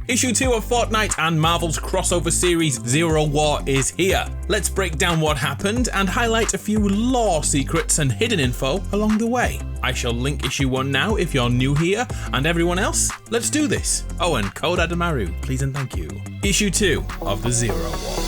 Issue 2 of Fortnite and Marvel's crossover series Zero War is here. Let's break down what happened and highlight a few lore secrets and hidden info along the way. I shall link issue 1 now if you're new here, and everyone else, let's do this. Oh, and code ADAMARU, please and thank you. Issue 2 of the Zero War.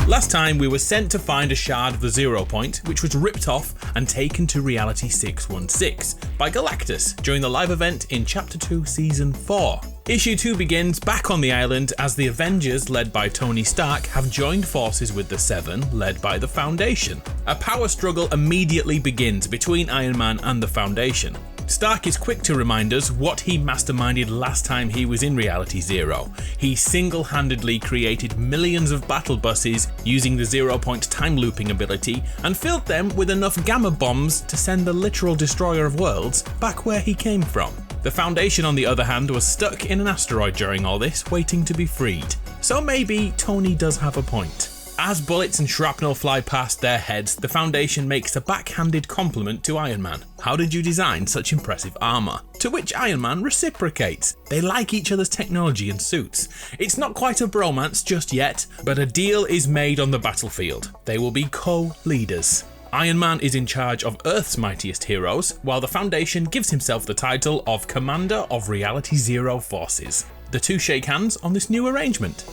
Last time we were sent to find a shard of the 0 point, which was ripped off and taken to Reality 616 by Galactus during the live event in Chapter 2 Season 4. Issue 2 begins back on the island as the Avengers, led by Tony Stark, have joined forces with the Seven, led by the Foundation. A power struggle immediately begins between Iron Man and the Foundation. Stark is quick to remind us what he masterminded last time he was in Reality Zero. He single-handedly created millions of battle buses using the 0 point time looping ability and filled them with enough gamma bombs to send the literal destroyer of worlds back where he came from. The Foundation, on the other hand, was stuck in an asteroid during all this, waiting to be freed. So maybe Tony does have a point. As bullets and shrapnel fly past their heads, the Foundation makes a backhanded compliment to Iron Man. How did you design such impressive armour? To which Iron Man reciprocates. They like each other's technology and suits. It's not quite a bromance just yet, but a deal is made on the battlefield. They will be co-leaders. Iron Man is in charge of Earth's mightiest heroes, while the Foundation gives himself the title of Commander of Reality Zero Forces. The two shake hands on this new arrangement.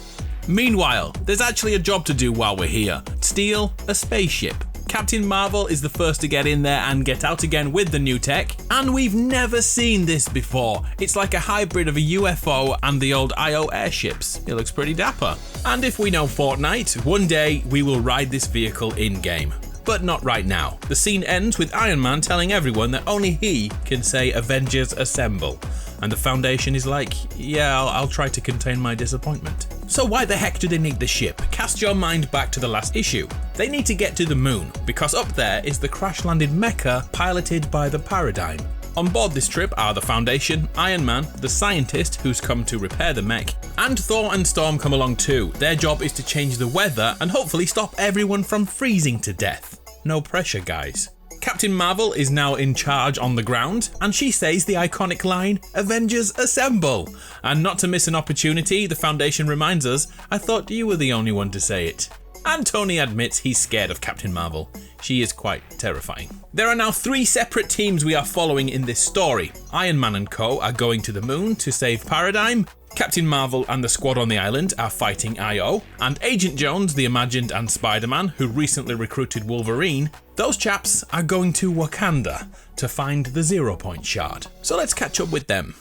Meanwhile, there's actually a job to do while we're here. Steal a spaceship. Captain Marvel is the first to get in there and get out again with the new tech, and we've never seen this before. It's like a hybrid of a UFO and the old IO airships. It looks pretty dapper. And if we know Fortnite, one day we will ride this vehicle in-game. But not right now. The scene ends with Iron Man telling everyone that only he can say Avengers Assemble. And the Foundation is like, yeah, I'll try to contain my disappointment. So why the heck do they need the ship? Cast your mind back to the last issue. They need to get to the moon, because up there is the crash-landed Mecca piloted by the Paradigm. On board this trip are the Foundation, Iron Man, the scientist who's come to repair the mech, and Thor and Storm come along too. Their job is to change the weather and hopefully stop everyone from freezing to death. No pressure, guys. Captain Marvel is now in charge on the ground, and she says the iconic line, Avengers Assemble! And not to miss an opportunity, the Foundation reminds us, I thought you were the only one to say it. And Tony admits he's scared of Captain Marvel. She is quite terrifying. There are now 3 separate teams we are following in this story. Iron Man and co are going to the moon to save Paradigm, Captain Marvel and the squad on the island are fighting IO, and Agent Jones, the Imagined, and Spider-Man, who recently recruited Wolverine, those chaps are going to Wakanda to find the 0 point shard. So let's catch up with them.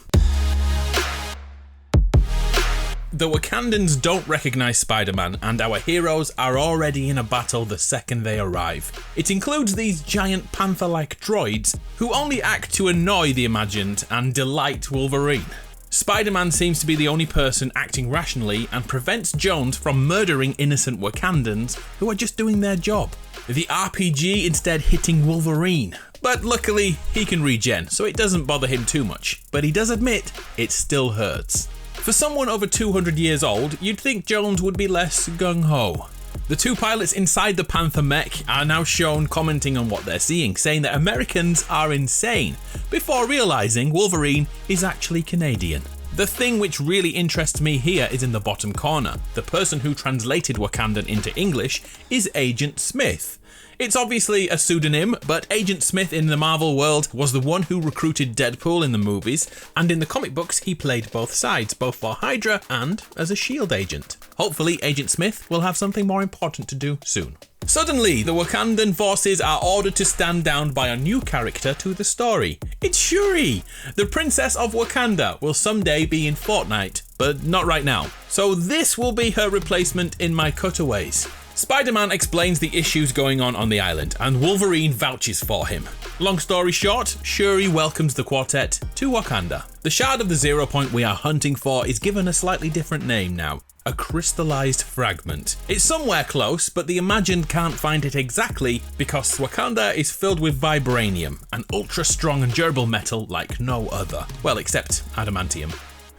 The Wakandans don't recognise Spider-Man, and our heroes are already in a battle the second they arrive. It includes these giant panther-like droids who only act to annoy the Imagined and delight Wolverine. Spider-Man seems to be the only person acting rationally and prevents Jones from murdering innocent Wakandans who are just doing their job. The RPG instead hitting Wolverine. But luckily, he can regen, so it doesn't bother him too much. But he does admit, it still hurts. For someone over 200 years old, you'd think Jones would be less gung-ho. The 2 pilots inside the Panther mech are now shown commenting on what they're seeing, saying that Americans are insane, before realising Wolverine is actually Canadian. The thing which really interests me here is in the bottom corner. The person who translated Wakandan into English is Agent Smith. It's obviously a pseudonym, but Agent Smith in the Marvel world was the one who recruited Deadpool in the movies, and in the comic books he played both sides, both for Hydra and as a S.H.I.E.L.D. agent. Hopefully Agent Smith will have something more important to do soon. Suddenly, the Wakandan forces are ordered to stand down by a new character to the story. It's Shuri! The Princess of Wakanda will someday be in Fortnite, but not right now. So this will be her replacement in my cutaways. Spider-Man explains the issues going on the island, and Wolverine vouches for him. Long story short, Shuri welcomes the quartet to Wakanda. The shard of the 0 point we are hunting for is given a slightly different name now. A crystallized fragment. It's somewhere close, but the Imagined can't find it exactly because Wakanda is filled with vibranium, an ultra-strong and durable metal like no other. Well, except adamantium.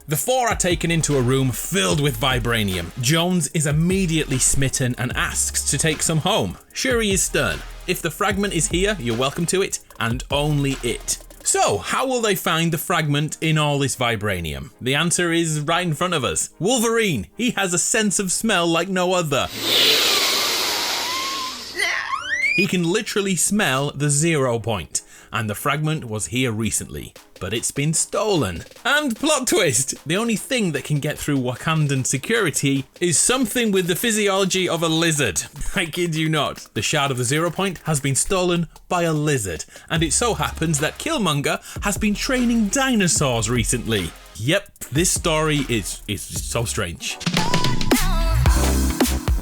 The 4 are taken into a room filled with vibranium. Jones is immediately smitten and asks to take some home. Shuri is stern. If the fragment is here, you're welcome to it, and only it. So, how will they find the fragment in all this vibranium? The answer is right in front of us. Wolverine, he has a sense of smell like no other. He can literally smell the 0 point, and the fragment was here recently, but it's been stolen. And plot twist, the only thing that can get through Wakandan security is something with the physiology of a lizard. I kid you not, the shard of the 0 point has been stolen by a lizard, and it so happens that Killmonger has been training dinosaurs recently. Yep, this story is so strange.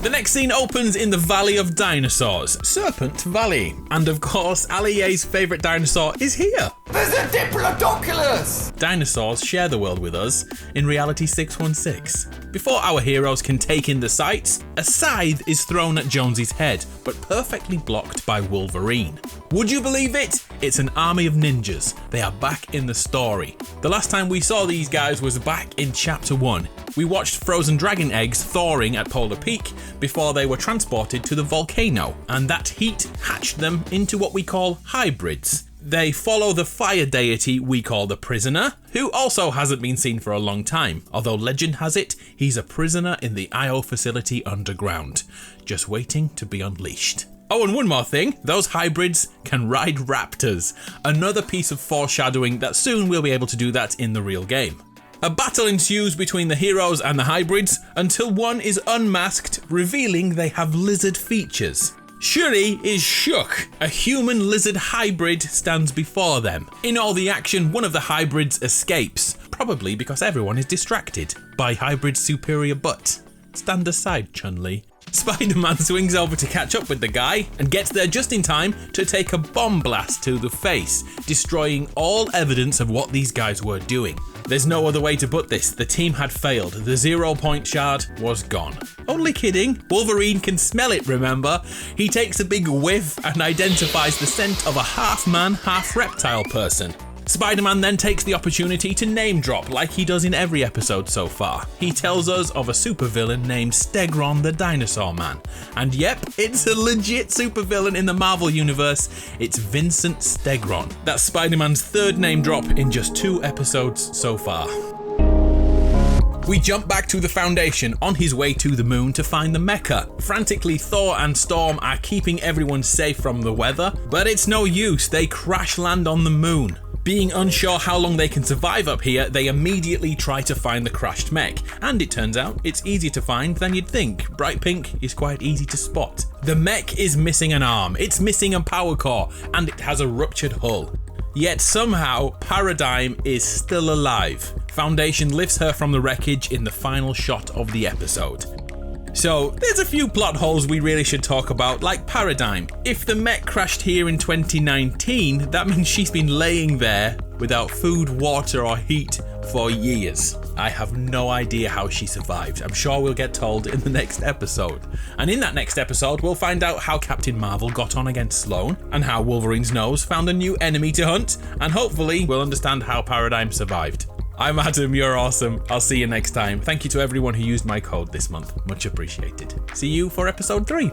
The next scene opens in the Valley of Dinosaurs, Serpent Valley. And of course, Alie's favourite dinosaur is here. There's a Diplodocus! Dinosaurs share the world with us in Reality 616. Before our heroes can take in the sights, a scythe is thrown at Jonesy's head, but perfectly blocked by Wolverine. Would you believe it? It's an army of ninjas. They are back in the story. The last time we saw these guys was back in Chapter 1. We watched frozen dragon eggs thawing at Polar Peak before they were transported to the volcano, and that heat hatched them into what we call hybrids. They follow the fire deity we call the Prisoner, who also hasn't been seen for a long time, although legend has it he's a prisoner in the IO facility underground, just waiting to be unleashed. Oh, and one more thing, those hybrids can ride raptors, another piece of foreshadowing that soon we'll be able to do that in the real game. A battle ensues between the heroes and the hybrids until one is unmasked, revealing they have lizard features. Shuri is shook. A human lizard hybrid stands before them. In all the action, one of the hybrids escapes, probably because everyone is distracted by hybrid's superior butt. Stand aside, Chun-Li. Spider-Man swings over to catch up with the guy and gets there just in time to take a bomb blast to the face, destroying all evidence of what these guys were doing. There's no other way to put this, the team had failed, the 0 point shard was gone. Only kidding, Wolverine can smell it, remember? He takes a big whiff and identifies the scent of a half-man, half-reptile person. Spider-Man then takes the opportunity to name drop like he does in every episode so far. He tells us of a supervillain named Stegron the Dinosaur Man. And yep, it's a legit supervillain in the Marvel universe. It's Vincent Stegron. That's Spider-Man's third name drop in just 2 episodes so far. We jump back to the Foundation on his way to the moon to find the Mecca. Frantically, Thor and Storm are keeping everyone safe from the weather, but it's no use, they crash land on the moon. Being unsure how long they can survive up here, they immediately try to find the crashed mech, and it turns out it's easier to find than you'd think. Bright pink is quite easy to spot. The mech is missing an arm, it's missing a power core, and it has a ruptured hull. Yet somehow, Paradigm is still alive. Foundation lifts her from the wreckage in the final shot of the episode. So, there's a few plot holes we really should talk about, like Paradigm. If the mech crashed here in 2019, that means she's been laying there without food, water or heat for years. I have no idea how she survived. I'm sure we'll get told in the next episode. And in that next episode, we'll find out how Captain Marvel got on against Sloane, and how Wolverine's nose found a new enemy to hunt, and hopefully we'll understand how Paradigm survived. I'm Adam, you're awesome. I'll see you next time. Thank you to everyone who used my code this month. Much appreciated. See you for episode 3.